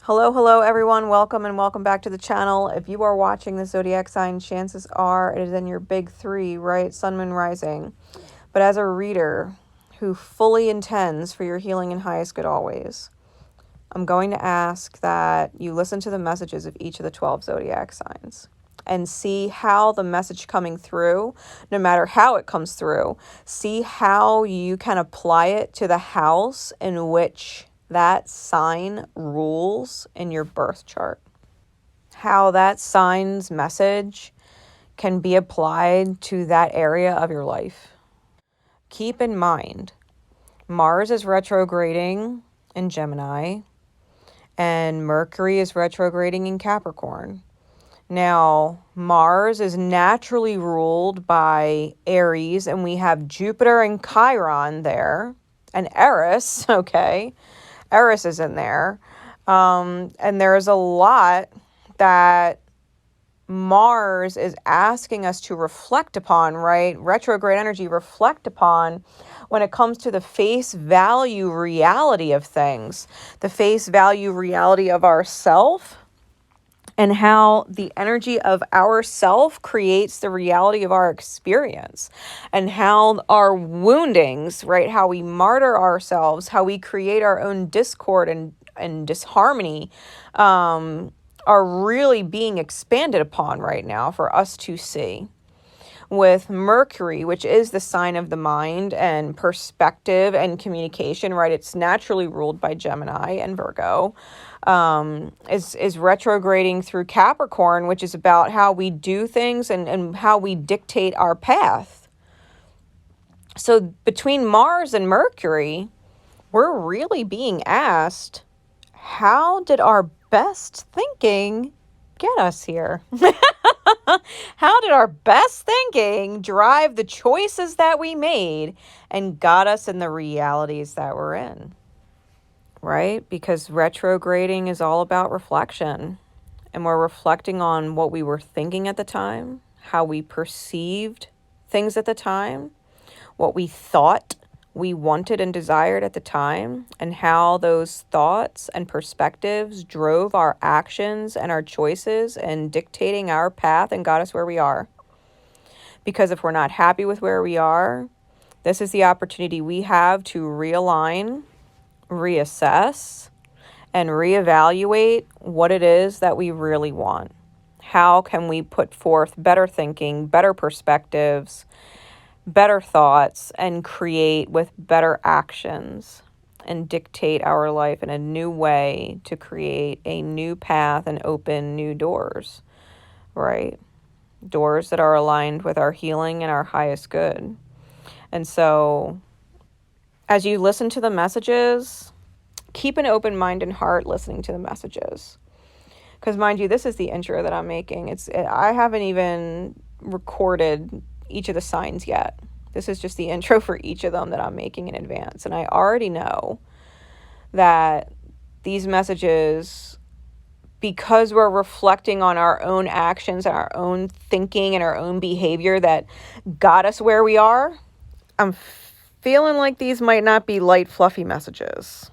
Hello everyone. Welcome and welcome back to the channel. If you are watching the zodiac sign, chances are it is in your big three, right? Sun, Moon, Rising. But as a reader who fully intends for your healing and highest good always, I'm going to ask that you listen to the messages of each of the 12 zodiac signs and see how the message coming through, no matter how it comes through, see how you can apply it to the house in which that sign rules in your birth chart. How that sign's message can be applied to that area of your life. Keep in mind, Mars is retrograding in Gemini and Mercury is retrograding in Capricorn. Now, Mars is naturally ruled by Aries, and we have Jupiter and Chiron there, and Eris, okay? Eris is in there. And there's a lot that Mars is asking us to reflect upon, right? Retrograde energy, reflect upon when it comes to the face value reality of things, the face value reality of ourself, and how the energy of ourself creates the reality of our experience, and how our woundings, right, how we martyr ourselves, how we create our own discord and disharmony, are really being expanded upon right now for us to see. With Mercury, which is the sign of the mind and perspective and communication, right? It's naturally ruled by Gemini and Virgo, is retrograding through Capricorn, which is about how we do things and how we dictate our path. So between Mars and Mercury, we're really being asked, how did our best thinking get us here? How did our best thinking drive the choices that we made and got us in the realities that we're in? Right? Because retrograding is all about reflection. And we're reflecting on what we were thinking at the time, how we perceived things at the time, what we thought we wanted and desired at the time, and how those thoughts and perspectives drove our actions and our choices and dictating our path and got us where we are. Because if we're not happy with where we are, this is the opportunity we have to realign, reassess, and reevaluate what it is that we really want. How can we put forth better thinking, better perspectives, better thoughts, and create with better actions and dictate our life in a new way to create a new path and open new doors, right? Doors that are aligned with our healing and our highest good. And so as you listen to the messages, keep an open mind and heart listening to the messages. Because mind you, this is the intro that I'm making. I haven't even recorded each of the signs yet. This is just the intro for each of them that I'm making in advance. And I already know that these messages, because we're reflecting on our own actions and our own thinking and our own behavior that got us where we are, I'm feeling like these might not be light, fluffy messages.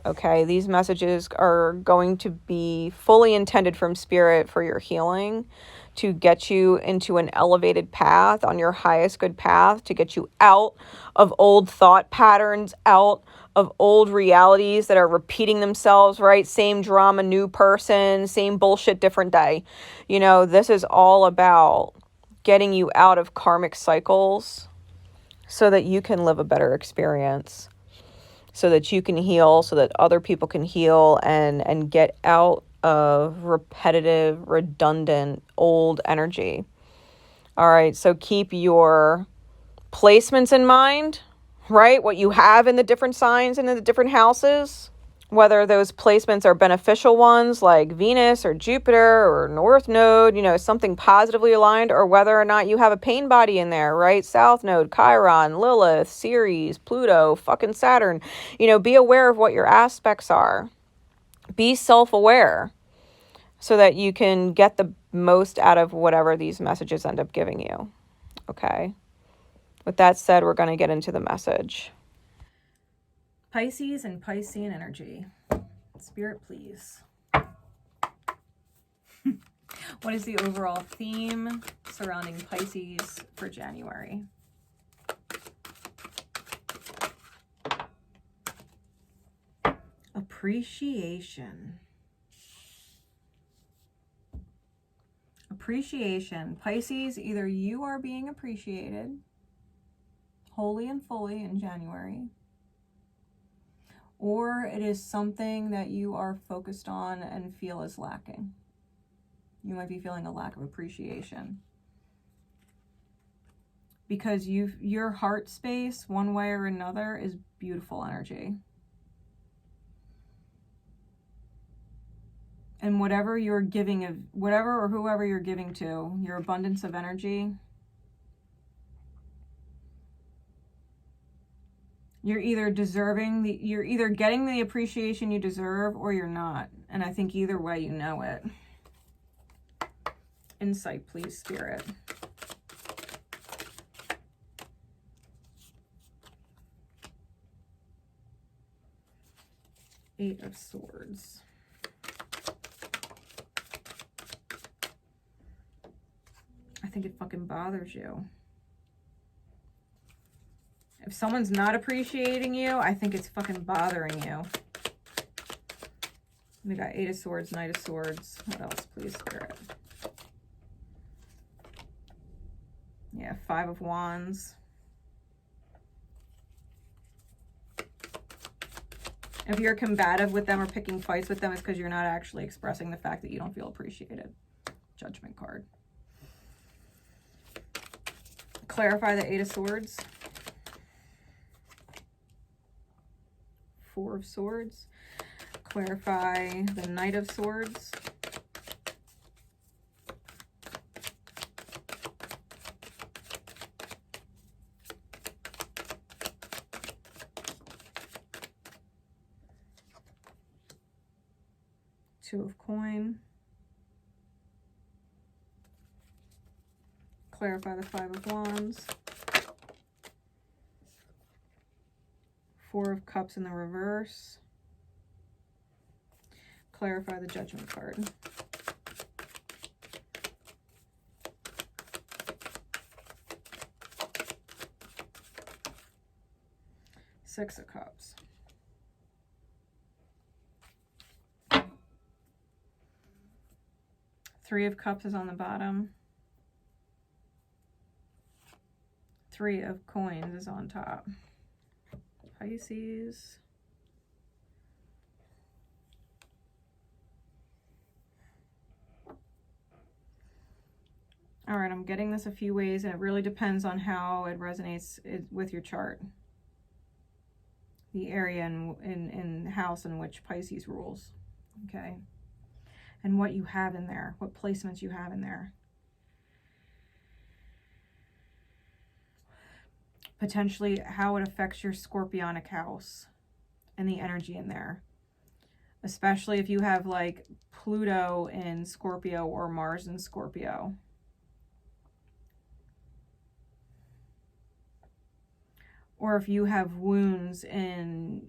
Okay, these messages are going to be fully intended from spirit for your healing, to get you into an elevated path, on your highest good path, to get you out of old thought patterns, out of old realities that are repeating themselves, right? Same drama, new person, same bullshit, different day. You know, this is all about getting you out of karmic cycles so that you can live a better experience, so that you can heal, so that other people can heal, and get out of repetitive, redundant, old energy. All right, so keep your placements in mind, right? What you have in the different signs and in the different houses, whether those placements are beneficial ones like Venus or Jupiter or North Node, you know, something positively aligned, or whether or not you have a pain body in there, right? South Node, Chiron, Lilith, Ceres, Pluto, fucking Saturn. You know, be aware of what your aspects are. Be self-aware so that you can get the most out of whatever these messages end up giving you. Okay? With that said, we're going to get into the message. Pisces and Piscean energy. Spirit, please. What is the overall theme surrounding Pisces for January? Appreciation. Appreciation. Pisces, either you are being appreciated wholly and fully in January, or it is something that you are focused on and feel is lacking. You might be feeling a lack of appreciation. Because your heart space, one way or another, is beautiful energy. And whatever you're giving of, whatever or whoever you're giving to, your abundance of energy, you're either you're either getting the appreciation you deserve or you're not. And I think either way you know it. Insight, please, Spirit. Eight of Swords. I think it fucking bothers you. If someone's not appreciating you, I think it's fucking bothering you. We got Eight of Swords, Knight of Swords. What else, please, Spirit? Yeah, Five of Wands. If you're combative with them or picking fights with them, it's because you're not actually expressing the fact that you don't feel appreciated. Judgment card. Clarify the Eight of Swords. Four of Swords. Clarify the Knight of Swords. Two of Coin. Clarify the Five of Wands. Four of Cups in the reverse. Clarify the Judgment card. Six of Cups. Three of Cups is on the bottom. Three of Coins is on top. Pisces. All right, I'm getting this a few ways, and it really depends on how it resonates with your chart. The area in house in which Pisces rules, okay? And what you have in there, what placements you have in there. Potentially how it affects your Scorpionic house and the energy in there. Especially if you have like Pluto in Scorpio or Mars in Scorpio. Or if you have woundings in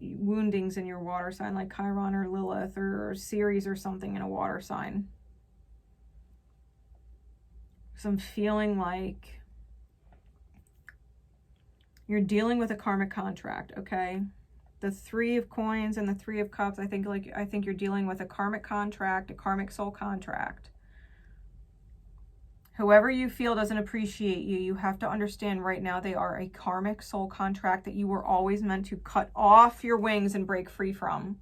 your water sign, like Chiron or Lilith or Ceres or something in a water sign. So I'm feeling like you're dealing with a karmic contract, okay? The Three of Coins and the Three of Cups, I think you're dealing with a karmic contract, a karmic soul contract. Whoever you feel doesn't appreciate you, you have to understand right now they are a karmic soul contract that you were always meant to cut off your wings and break free from.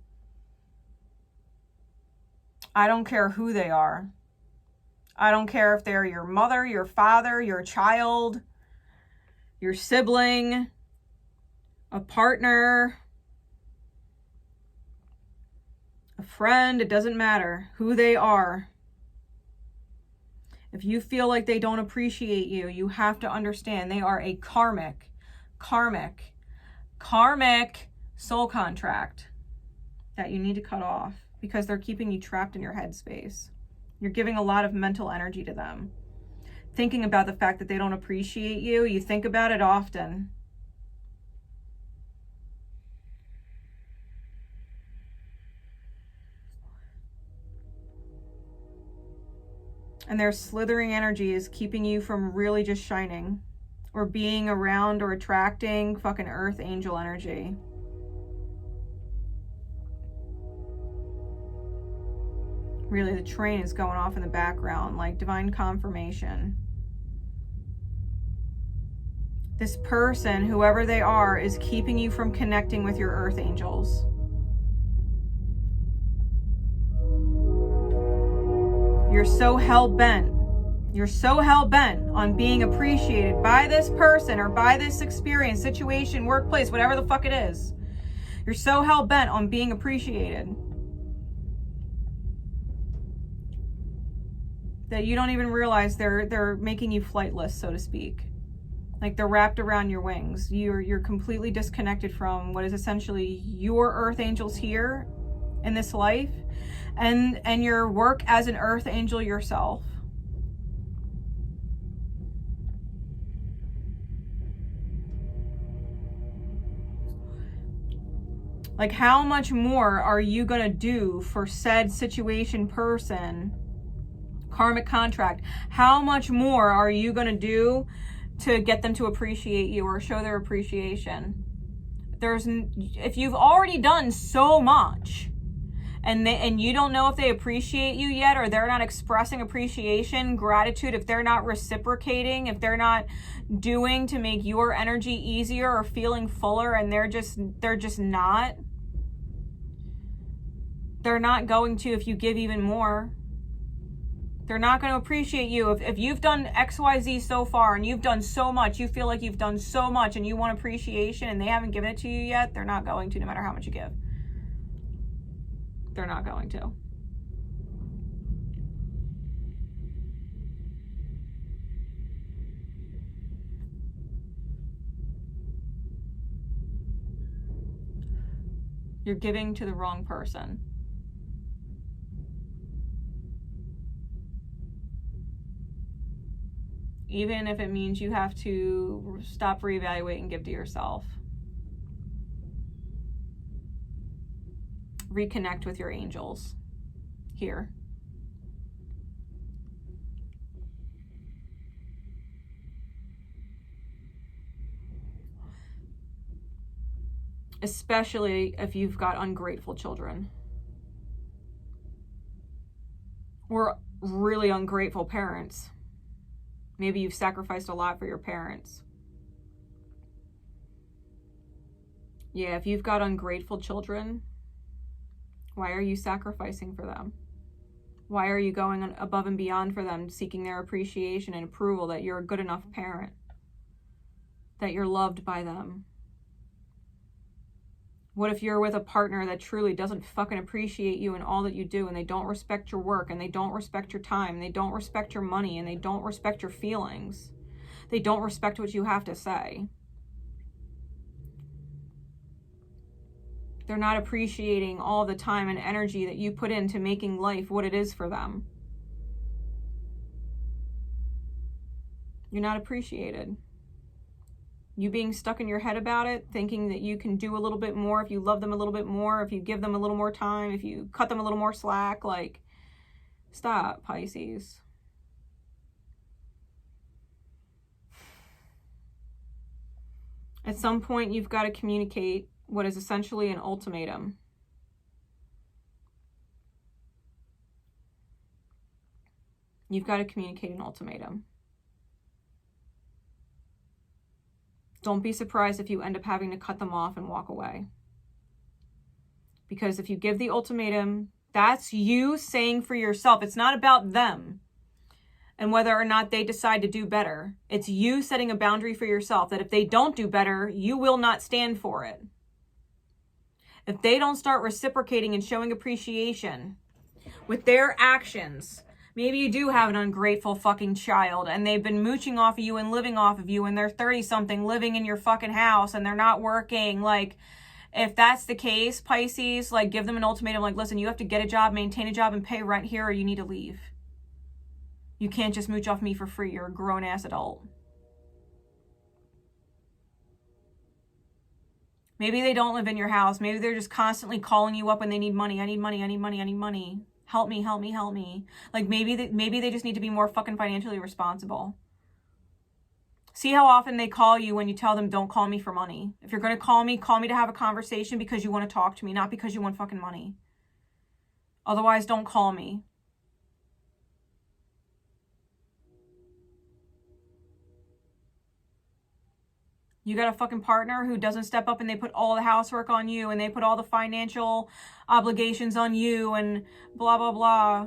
I don't care who they are. I don't care if they're your mother, your father, your child, your sibling, a partner, a friend. It doesn't matter who they are. If you feel like they don't appreciate you, you have to understand they are a karmic soul contract that you need to cut off because they're keeping you trapped in your headspace. You're giving a lot of mental energy to them. Thinking about the fact that they don't appreciate you, you think about it often. And their slithering energy is keeping you from really just shining or being around or attracting fucking earth angel energy. Really, the train is going off in the background, like divine confirmation. This person, whoever they are, is keeping you from connecting with your earth angels. You're so hell-bent. You're so hell-bent on being appreciated by this person or by this experience, situation, workplace, whatever the fuck it is. You're so hell-bent on being appreciated that you don't even realize they're making you flightless, so to speak. Like they're wrapped around your wings. You're completely disconnected from what is essentially your earth angels here in this life and your work as an earth angel yourself. Like, how much more are you gonna do for said situation, person, karmic contract? How much more are you gonna do to get them to appreciate you or show their appreciation? If you've already done so much and you don't know if they appreciate you yet, or they're not expressing appreciation, gratitude, if they're not reciprocating, if they're not doing to make your energy easier or feeling fuller, and they're just not. They're not going to if you give even more. They're not going to appreciate you. If you've done XYZ so far and you've done so much, you feel like you've done so much and you want appreciation and they haven't given it to you yet, they're not going to, no matter how much you give. They're not going to. You're giving to the wrong person. Even if it means you have to stop, reevaluate, and give to yourself. Reconnect with your angels here. Especially if you've got ungrateful children. Or really ungrateful parents. Maybe you've sacrificed a lot for your parents. Yeah, if you've got ungrateful children, why are you sacrificing for them? Why are you going above and beyond for them, seeking their appreciation and approval that you're a good enough parent? That you're loved by them? What if you're with a partner that truly doesn't fucking appreciate you and all that you do, and they don't respect your work, and they don't respect your time, and they don't respect your money, and they don't respect your feelings? They don't respect what you have to say. They're not appreciating all the time and energy that you put into making life what it is for them. You're not appreciated. You being stuck in your head about it, thinking that you can do a little bit more if you love them a little bit more, if you give them a little more time, if you cut them a little more slack, like, stop, Pisces. At some point, you've got to communicate what is essentially an ultimatum. You've got to communicate an ultimatum. Don't be surprised if you end up having to cut them off and walk away. Because if you give the ultimatum, that's you saying for yourself. It's not about them and whether or not they decide to do better. It's you setting a boundary for yourself that if they don't do better, you will not stand for it. If they don't start reciprocating and showing appreciation with their actions, maybe you do have an ungrateful fucking child and they've been mooching off of you and living off of you, and they're 30-something living in your fucking house and they're not working. Like, if that's the case, Pisces, like, give them an ultimatum. Like, listen, you have to get a job, maintain a job, and pay rent here, or you need to leave. You can't just mooch off me for free. You're a grown-ass adult. Maybe they don't live in your house. Maybe they're just constantly calling you up when they need money. I need money, I need money, I need money. Help me, help me, help me. Like maybe they just need to be more fucking financially responsible. See how often they call you when you tell them, don't call me for money. If you're going to call me to have a conversation because you want to talk to me, not because you want fucking money. Otherwise, don't call me. You got a fucking partner who doesn't step up and they put all the housework on you and they put all the financial obligations on you and blah, blah, blah.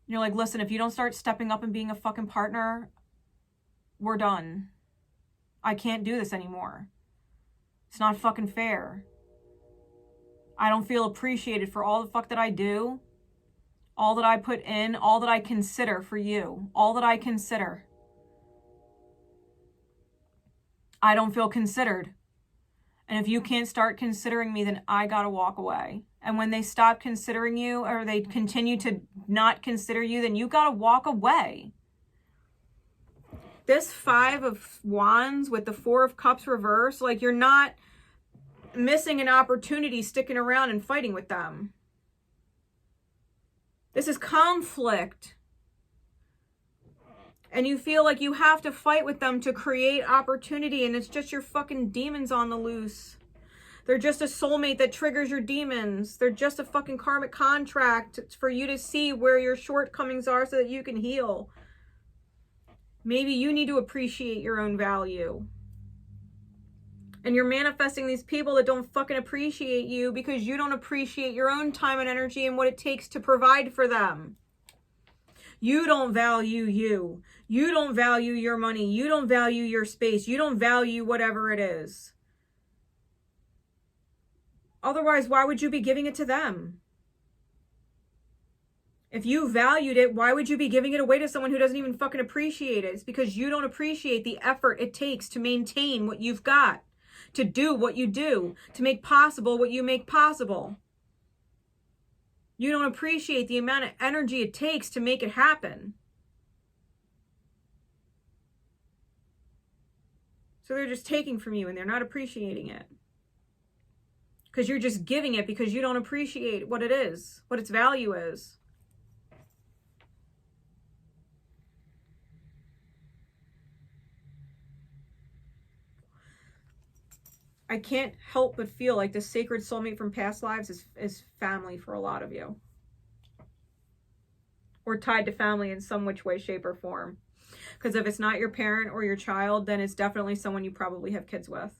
You're like, listen, if you don't start stepping up and being a fucking partner, we're done. I can't do this anymore. It's not fucking fair. I don't feel appreciated for all the fuck that I do, all that I put in, all that I consider for you, all that I consider. I don't feel considered. And if you can't start considering me, then I gotta walk away. And when they stop considering you or they continue to not consider you, then you gotta walk away. This 5 of Wands with the 4 of Cups reversed, like you're not missing an opportunity sticking around and fighting with them. This is conflict. And you feel like you have to fight with them to create opportunity, and it's just your fucking demons on the loose. They're just a soulmate that triggers your demons. They're just a fucking karmic contract for you to see where your shortcomings are so that you can heal. Maybe you need to appreciate your own value. And you're manifesting these people that don't fucking appreciate you because you don't appreciate your own time and energy and what it takes to provide for them. You don't value you. You don't value your money. You don't value your space. You don't value whatever it is. Otherwise, why would you be giving it to them? If you valued it, why would you be giving it away to someone who doesn't even fucking appreciate it? It's because you don't appreciate the effort it takes to maintain what you've got, to do what you do, to make possible what you make possible. You don't appreciate the amount of energy it takes to make it happen. So they're just taking from you and they're not appreciating it. Because you're just giving it because you don't appreciate what it is, what its value is. I can't help but feel like the sacred soulmate from past lives is family for a lot of you. Or tied to family in some which way, shape, or form. Because if it's not your parent or your child, then it's definitely someone you probably have kids with.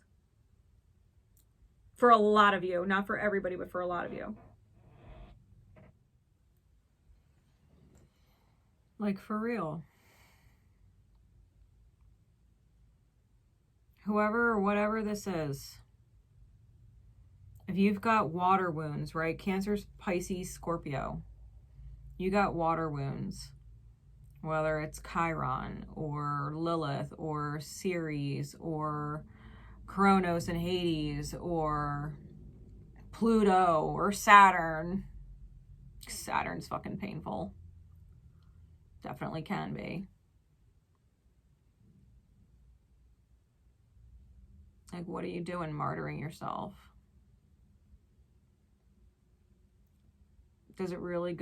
For a lot of you. Not for everybody, but for a lot of you. Like, for real. Whoever or whatever this is, if you've got water wounds, right? Cancer's Pisces, Scorpio. You got water wounds. Whether it's Chiron or Lilith or Ceres or Kronos and Hades or Pluto or Saturn. Saturn's fucking painful. Definitely can be. Like, what are you doing martyring yourself? Does it really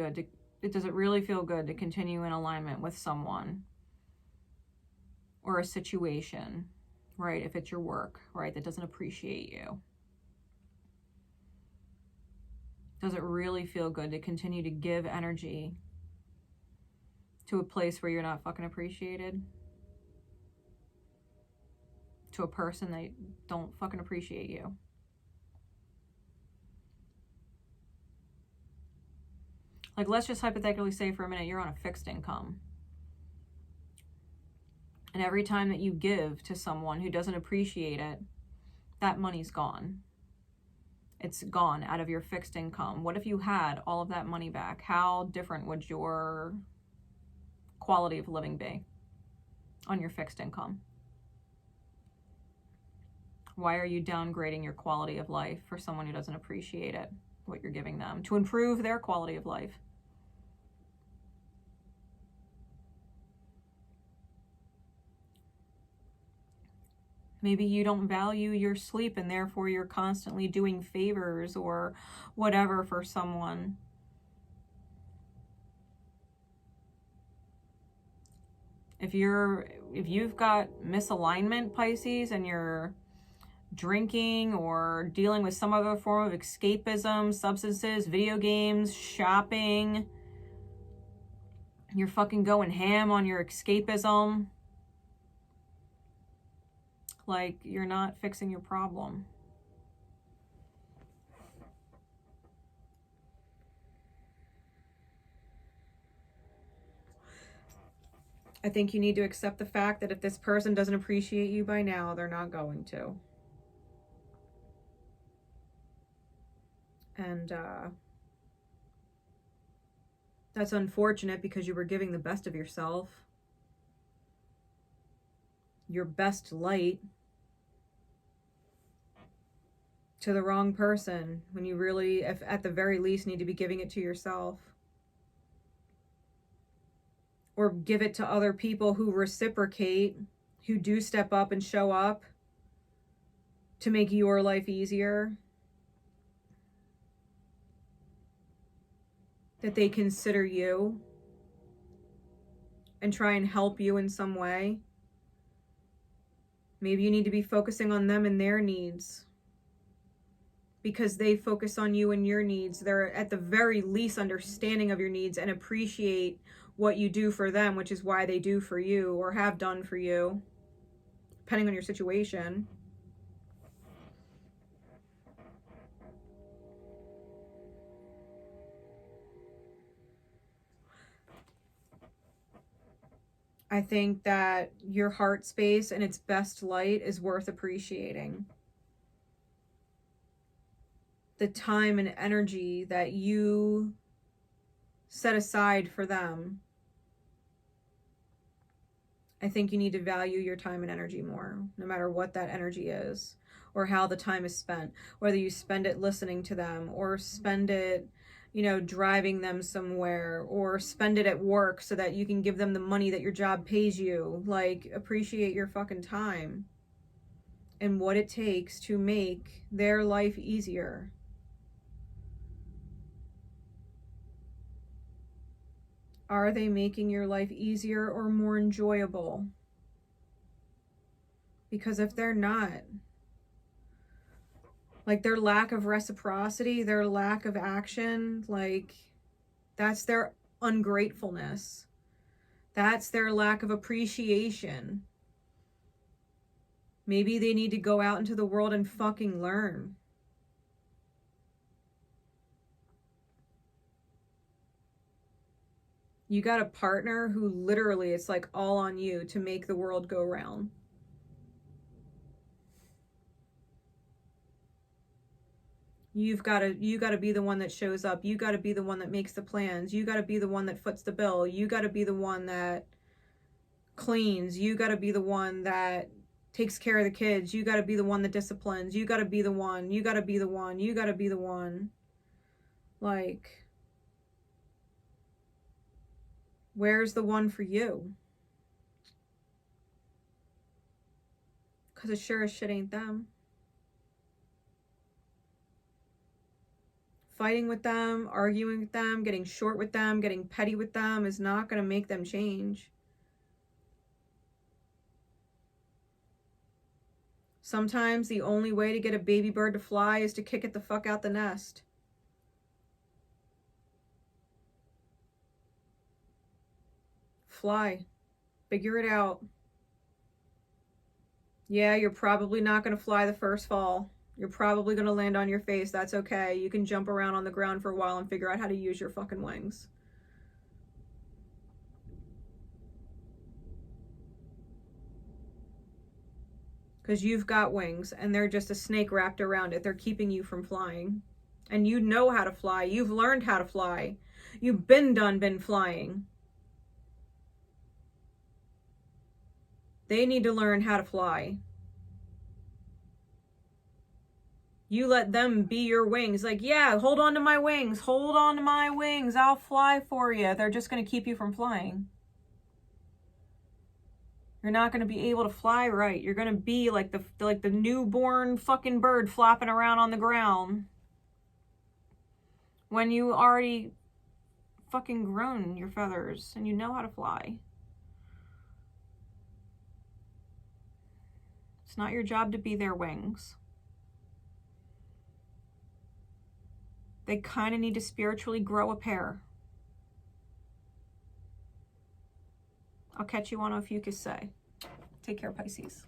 feel good to continue in alignment with someone or a situation, right? If it's your work, right, that doesn't appreciate you. Does it really feel good to continue to give energy to a place where you're not fucking appreciated? To a person that don't fucking appreciate you? Like, let's just hypothetically say for a minute you're on a fixed income. And every time that you give to someone who doesn't appreciate it, that money's gone. It's gone out of your fixed income. What if you had all of that money back? How different would your quality of living be on your fixed income? Why are you downgrading your quality of life for someone who doesn't appreciate it, what you're giving them, to improve their quality of life? Maybe you don't value your sleep and therefore you're constantly doing favors or whatever for someone. If you've got misalignment, Pisces, and you're drinking or dealing with some other form of escapism, substances, video games, shopping, you're fucking going ham on your escapism, like, you're not fixing your problem. I think you need to accept the fact that if this person doesn't appreciate you by now, they're not going to. And that's unfortunate, because you were giving the best of yourself, your best light, to the wrong person, when you really, if at the very least, need to be giving it to yourself. Or give it to other people who reciprocate, who do step up and show up to make your life easier. That they consider you and try and help you in some way. Maybe you need to be focusing on them and their needs, because they focus on you and your needs. They're at the very least understanding of your needs and appreciate what you do for them, which is why they do for you or have done for you, depending on your situation. I think that your heart space and its best light is worth appreciating. The time and energy that you set aside for them. I think you need to value your time and energy more, no matter what that energy is, or how the time is spent. Whether you spend it listening to them, or spend it, you know, driving them somewhere, or spend it at work so that you can give them the money that your job pays you. Like, appreciate your fucking time and what it takes to make their life easier. Are they making your life easier or more enjoyable? Because if they're not, like, their lack of reciprocity, their lack of action, like, that's their ungratefulness. That's their lack of appreciation. Maybe they need to go out into the world and fucking learn. You got a partner who literally, it's like all on you to make the world go round. You got to be the one that shows up. You got to be the one that makes the plans. You got to be the one that foots the bill. You got to be the one that cleans. You got to be the one that takes care of the kids. You got to be the one that disciplines. You got to be the one. You got to be the one. You got to be the one. Like, where's the one for you? Because it sure as shit ain't them. Fighting with them, arguing with them, getting short with them, getting petty with them is not going to make them change. Sometimes the only way to get a baby bird to fly is to kick it the fuck out the nest. Fly. Figure it out. Yeah, you're probably not going to fly the first fall. You're probably going to land on your face. That's okay. You can jump around on the ground for a while and figure out how to use your fucking wings. Because you've got wings and they're just a snake wrapped around it. They're keeping you from flying. And you know how to fly. You've learned how to fly. You've been flying. They need to learn how to fly. You let them be your wings. Like, yeah, hold on to my wings. Hold on to my wings. I'll fly for you. They're just going to keep you from flying. You're not going to be able to fly right. You're going to be like the newborn fucking bird flopping around on the ground. When you already fucking grown your feathers and you know how to fly. It's not your job to be their wings. They kind of need to spiritually grow a pair. I'll catch you on Ophiuchus Say. Take care, Pisces.